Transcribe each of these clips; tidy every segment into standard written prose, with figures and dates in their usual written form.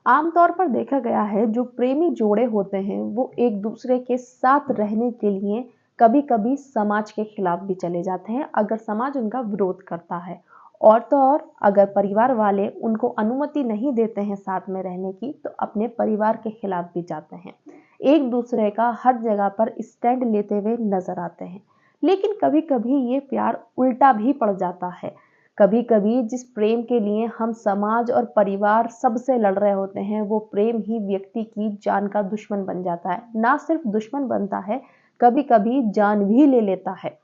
आमतौर पर देखा गया है जो प्रेमी जोड़े होते हैं वो एक दूसरे के साथ रहने के लिए कभी कभी समाज के खिलाफ भी चले जाते हैं अगर समाज उनका विरोध करता है। और तो और अगर परिवार वाले उनको अनुमति नहीं देते हैं साथ में रहने की तो अपने परिवार के खिलाफ भी जाते हैं। एक दूसरे का हर जगह पर स्टैंड लेते हुए नजर आते हैं। लेकिन कभी कभी ये प्यार उल्टा भी पड़ जाता है। कभी कभी जिस प्रेम के लिए हम समाज और परिवार सबसे लड़ रहे होते हैं वो प्रेम ही व्यक्ति की जान का दुश्मन बन जाता है। ना सिर्फ दुश्मन बनता है, कभी कभी जान भी ले लेता है।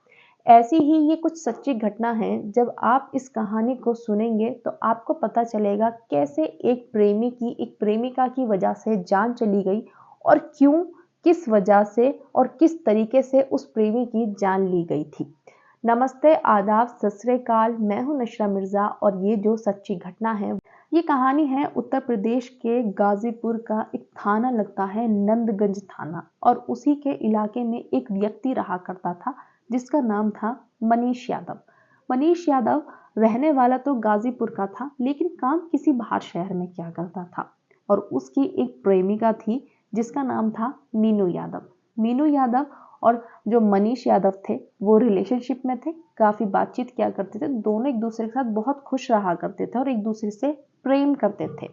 ऐसी ही ये कुछ सच्ची घटना है। जब आप इस कहानी को सुनेंगे तो आपको पता चलेगा कैसे एक प्रेमी की एक प्रेमिका की वजह से जान चली गई और क्यों, किस वजह से और किस तरीके से उस प्रेमी की जान ली गई थी। नमस्ते, आदाब, सत श्री अकाल। मैं हूं नशरा मिर्जा और ये जो सच्ची घटना है ये कहानी है उत्तर प्रदेश के गाजीपुर का एक थाना लगता है नंदगंज थाना। और उसी के इलाके में एक व्यक्ति रहा करता था जिसका नाम था मनीष यादव। मनीष यादव रहने वाला तो गाजीपुर का था लेकिन काम किसी बाहर शहर में किया करता था। और उसकी एक प्रेमिका थी जिसका नाम था मीनू यादव। मीनू यादव और जो मनीष यादव थे वो रिलेशनशिप में थे, काफी बातचीत किया करते थे, दोनों एक दूसरे के साथ बहुत खुश रहा करते थे और एक दूसरे से प्रेम करते थे।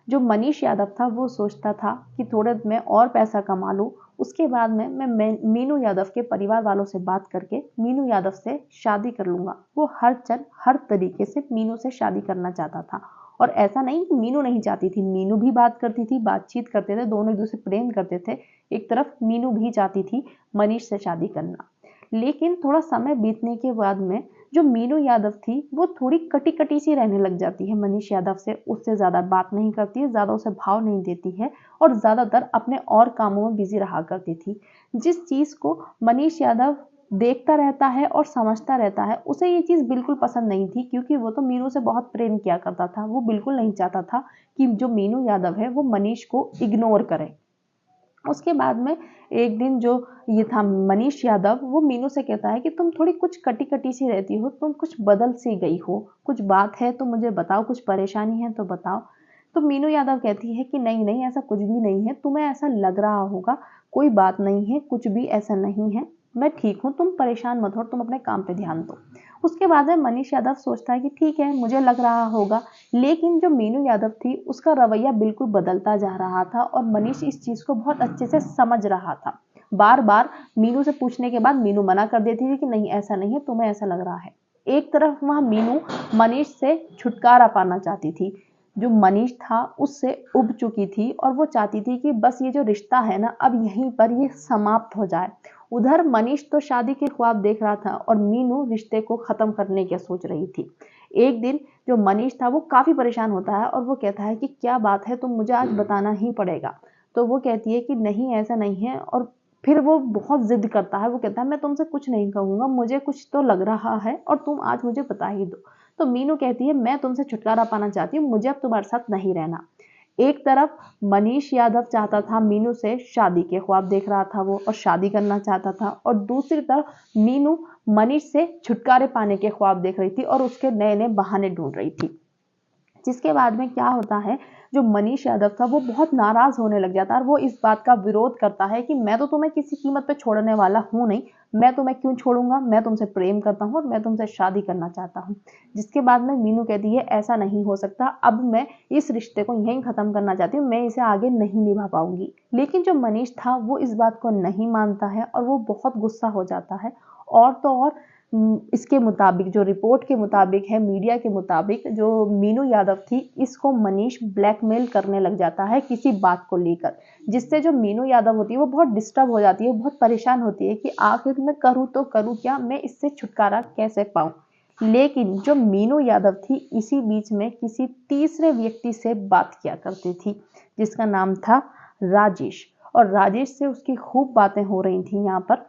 जो मनीष यादव था वो सोचता था कि थोड़े मैं और पैसा कमा लूं, उसके बाद में मैं मीनू यादव के परिवार वालों से बात करके मीनू यादव से शादी कर लूंगा। वो हर तरीके से मीनू से शादी करना चाहता था। और ऐसा नहीं कि मीनू नहीं चाहती थी, मीनू भी बात करती थी, बातचीत करते थे, दोनों एक दूसरे प्रेम करते थे। एक तरफ मीनू भी चाहती थी मनीष से शादी करना। लेकिन थोड़ा समय बीतने के बाद में जो मीनू यादव थी वो थोड़ी कटी कटी सी रहने लग जाती है मनीष यादव से। उससे ज्यादा बात नहीं करती है, ज्यादा उसे भाव नहीं देती है और ज्यादातर अपने और कामों में बिजी रहा करती थी। जिस चीज को मनीष यादव देखता रहता है और समझता रहता है उसे ये चीज बिल्कुल पसंद नहीं थी, क्योंकि वो तो मीनू से बहुत प्रेम किया करता था। वो बिल्कुल नहीं चाहता था कि जो मीनू यादव है वो मनीष को इग्नोर करे। उसके बाद में एक दिन जो ये था मनीष यादव वो मीनू से कहता है कि तुम थोड़ी कुछ कटी कटी सी रहती हो, तुम कुछ बदल सी गई हो, कुछ बात है तो मुझे बताओ, कुछ परेशानी है तो बताओ। तो मीनू यादव कहती है कि नहीं नहीं, ऐसा कुछ भी नहीं है, तुम्हें ऐसा लग रहा होगा, कोई बात नहीं है, कुछ भी ऐसा नहीं है, मैं ठीक हूँ, तुम परेशान मत हो, तुम अपने काम पे ध्यान दो। उसके बाद में मनीष यादव सोचता है कि ठीक है, मुझे लग रहा होगा। लेकिन जो मीनू यादव थी उसका रवैया बिल्कुल बदलता जा रहा था और मनीष इस चीज को बहुत अच्छे से समझ रहा था। बार बार मीनू से पूछने के बाद मीनू मना कर देती थी कि नहीं ऐसा नहीं है, तुम्हें ऐसा लग रहा है। एक तरफ वहां मीनू मनीष से छुटकारा पाना चाहती थी। जो मनीष था उससे उब चुकी थी और वो चाहती थी कि बस ये जो रिश्ता है ना अब यहीं पर ये समाप्त हो जाए। उधर मनीष तो शादी के ख्वाब देख रहा था और मीनू रिश्ते को खत्म करने की सोच रही थी। एक दिन जो मनीष था वो काफी परेशान होता है और वो कहता है कि क्या बात है, तुम मुझे आज बताना ही पड़ेगा। तो वो कहती है कि नहीं ऐसा नहीं है। और फिर वो बहुत जिद करता है, वो कहता है मैं तुमसे कुछ नहीं कहूंगा, मुझे कुछ तो लग रहा है और तुम आज मुझे बता ही दो। तो मीनू कहती है मैं तुमसे छुटकारा पाना चाहती हूँ, मुझे अब तुम्हारे साथ नहीं रहना। एक तरफ मनीष यादव चाहता था मीनू से शादी के ख्वाब देख रहा था वो और शादी करना चाहता था, और दूसरी तरफ मीनू मनीष से छुटकारे पाने के ख्वाब देख रही थी और उसके नए नए बहाने ढूंढ रही थी। जिसके बाद में क्या होता है, जो मनीष यादव था वो बहुत नाराज होने लग जाता है और वो इस बात का विरोध करता है कि मैं तो तुम्हें किसी कीमत पे छोड़ने वाला हूं नहीं, मैं तुम्हें क्यों छोड़ूंगा, मैं तुमसे प्रेम करता हूं और मैं तुमसे शादी करना चाहता हूं। जिसके बाद में मीनू कहती है ऐसा नहीं हो सकता, अब मैं इस रिश्ते को यहीं खत्म करना चाहती हूँ, मैं इसे आगे नहीं निभा पाऊंगी। लेकिन जो मनीष था वो इस बात को नहीं मानता है और वो बहुत गुस्सा हो जाता है। और तो और इसके मुताबिक, जो रिपोर्ट के मुताबिक है, मीडिया के मुताबिक, जो मीनू यादव थी इसको मनीष ब्लैकमेल करने लग जाता है किसी बात को लेकर, जिससे जो मीनू यादव होती है वो बहुत डिस्टर्ब हो जाती है, बहुत परेशान होती है कि आखिर मैं करूँ तो करूँ क्या, मैं इससे छुटकारा कैसे पाऊँ। लेकिन जो मीनू यादव थी इसी बीच में किसी तीसरे व्यक्ति से बात किया करती थी जिसका नाम था राजेश। और राजेश से उसकी खूब बातें हो रही थी यहाँ पर।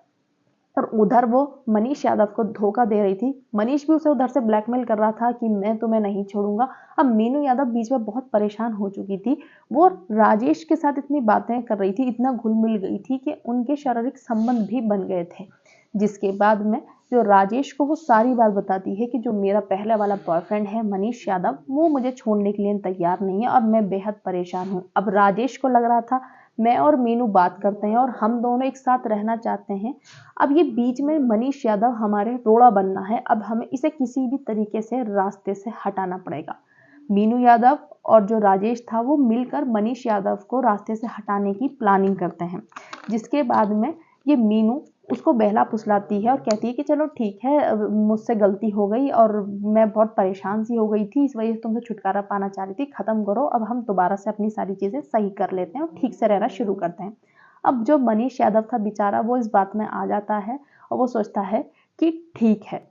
और उधर वो मनीष यादव को धोखा दे रही थी। मनीष भी उसे उधर से ब्लैकमेल कर रहा था कि मैं तुम्हें नहीं छोड़ूंगा। अब मीनू यादव बीच में बहुत परेशान हो चुकी थी। वो राजेश के साथ इतनी बातें कर रही थी, इतना घुल मिल गई थी कि उनके शारीरिक संबंध भी बन गए थे। जिसके बाद में जो राजेश को वो सारी बात बताती है कि जो मेरा पहले वाला बॉयफ्रेंड है मनीष यादव, वो मुझे छोड़ने के लिए तैयार नहीं है और मैं बेहद परेशान हूँ। अब राजेश को लग रहा था मैं और मीनू बात करते हैं और हम दोनों एक साथ रहना चाहते हैं। अब ये बीच में मनीष यादव हमारे रोड़ा बनना है, अब हमें इसे किसी भी तरीके से रास्ते से हटाना पड़ेगा। मीनू यादव और जो राजेश था वो मिलकर मनीष यादव को रास्ते से हटाने की प्लानिंग करते हैं। जिसके बाद में ये मीनू उसको बहला फुसलाती है और कहती है कि चलो ठीक है, मुझसे गलती हो गई और मैं बहुत परेशान सी हो गई थी, इस वजह से तुमसे छुटकारा पाना चाह रही थी, खत्म करो, अब हम दोबारा से अपनी सारी चीजें सही कर लेते हैं और ठीक से रहना शुरू करते हैं। अब जो मनीष यादव था बेचारा, वो इस बात में आ जाता है और वो सोचता है कि ठीक है।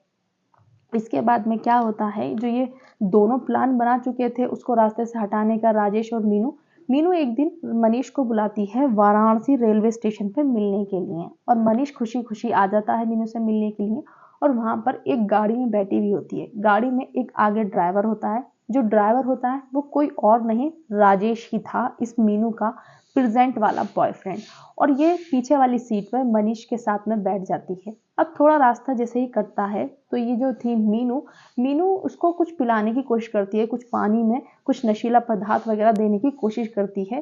इसके बाद में क्या होता है, जो ये दोनों प्लान बना चुके थे उसको रास्ते से हटाने का, राजेश और मीनू, मीनू एक दिन मनीष को बुलाती है वाराणसी रेलवे स्टेशन पे मिलने के लिए और मनीष खुशी खुशी आ जाता है मीनू से मिलने के लिए। और वहां पर एक गाड़ी में बैठी हुई होती है, गाड़ी में एक आगे ड्राइवर होता है, जो ड्राइवर होता है वो कोई और नहीं राजेश ही था, इस मीनू का प्रेजेंट वाला बॉयफ्रेंड। और ये पीछे वाली सीट पर मनीष के साथ में बैठ जाती है। अब थोड़ा रास्ता जैसे ही कटता है तो ये जो थी मीनू, मीनू उसको कुछ पिलाने की कोशिश करती है, कुछ पानी में कुछ नशीला पदार्थ वगैरह देने की कोशिश करती है।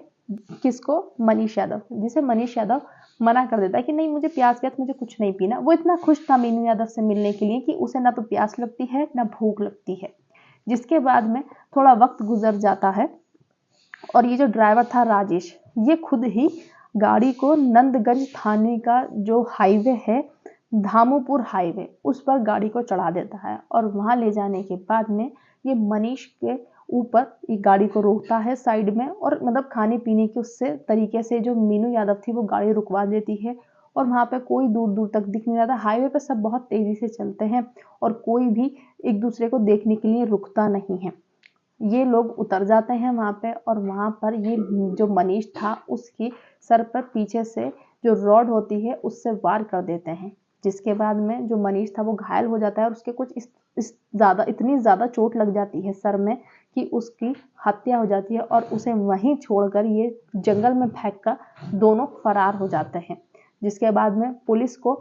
किसको? मनीष यादव, जिसे मनीष यादव मना कर देता है कि नहीं मुझे प्यास व्यास मुझे कुछ नहीं पीना। वो इतना खुश था मीनू यादव से मिलने के लिए कि उसे ना तो प्यास लगती है ना भूख लगती है। जिसके बाद में थोड़ा वक्त गुजर जाता है और ये जो ड्राइवर था राजेश, ये खुद ही गाड़ी को नंदगंज थाने का जो हाईवे है, धामोपुर हाईवे, उस पर गाड़ी को चढ़ा देता है और वहां ले जाने के बाद में ये मनीष के ऊपर ये गाड़ी को रोकता है साइड में और मतलब खाने पीने के उससे तरीके से जो मीनू यादव थी वो गाड़ी रुकवा देती है। और वहां पे कोई दूर दूर तक दिख नहीं रहा था, हाईवे पे सब बहुत तेजी से चलते हैं और कोई भी एक दूसरे को देखने के लिए रुकता नहीं है। ये लोग उतर जाते हैं वहां पे और वहां पर ये जो मनीष था उसकी सर पर पीछे से जो रॉड होती है उससे वार कर देते हैं। जिसके बाद में जो मनीष था वो घायल हो जाता है और उसके कुछ इतनी ज्यादा चोट लग जाती है सर में कि उसकी हत्या हो जाती है और उसे वहीं छोड़कर ये जंगल में फेंक कर दोनों फरार हो जाते हैं। जिसके बाद में पुलिस को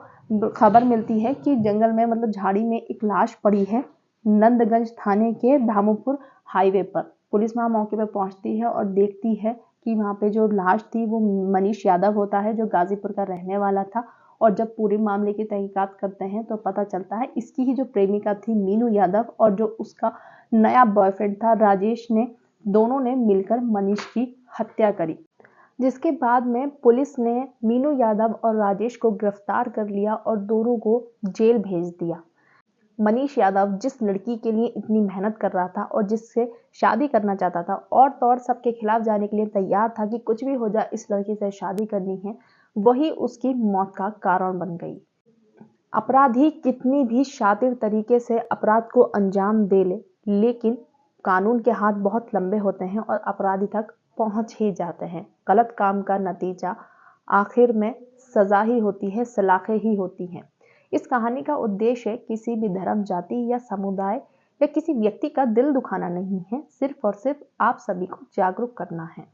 खबर मिलती है कि जंगल में मतलब झाड़ी में एक लाश पड़ी है नंदगंज थाने के धामोपुर हाईवे पर। पुलिस वहां मौके पर पहुंचती है और देखती है कि वहां पे जो लाश थी वो मनीष यादव होता है, जो गाजीपुर का रहने वाला था। और जब पूरे मामले की तहकीकात करते हैं तो पता चलता है इसकी ही जो प्रेमिका थी मीनू यादव और जो उसका नया बॉयफ्रेंड था राजेश ने, दोनों ने मिलकर मनीष की हत्या करी। जिसके बाद में पुलिस ने मीनू यादव और राजेश को गिरफ्तार कर लिया और दोनों को जेल भेज दिया। मनीष यादव जिस लड़की के लिए इतनी मेहनत कर रहा था और जिससे शादी करना चाहता था और तो और सबके खिलाफ जाने के लिए तैयार था कि कुछ भी हो जाए इस लड़की से शादी करनी है, वही उसकी मौत का कारण बन गई। अपराधी कितनी भी शातिर तरीके से अपराध को अंजाम दे ले, लेकिन कानून के हाथ बहुत लंबे होते हैं और अपराधी तक पहुंच ही जाते हैं। गलत काम का नतीजा आखिर में सजा ही होती है, सलाखें ही होती हैं। इस कहानी का उद्देश्य किसी भी धर्म, जाति या समुदाय या किसी व्यक्ति का दिल दुखाना नहीं है, सिर्फ और सिर्फ आप सभी को जागरूक करना है।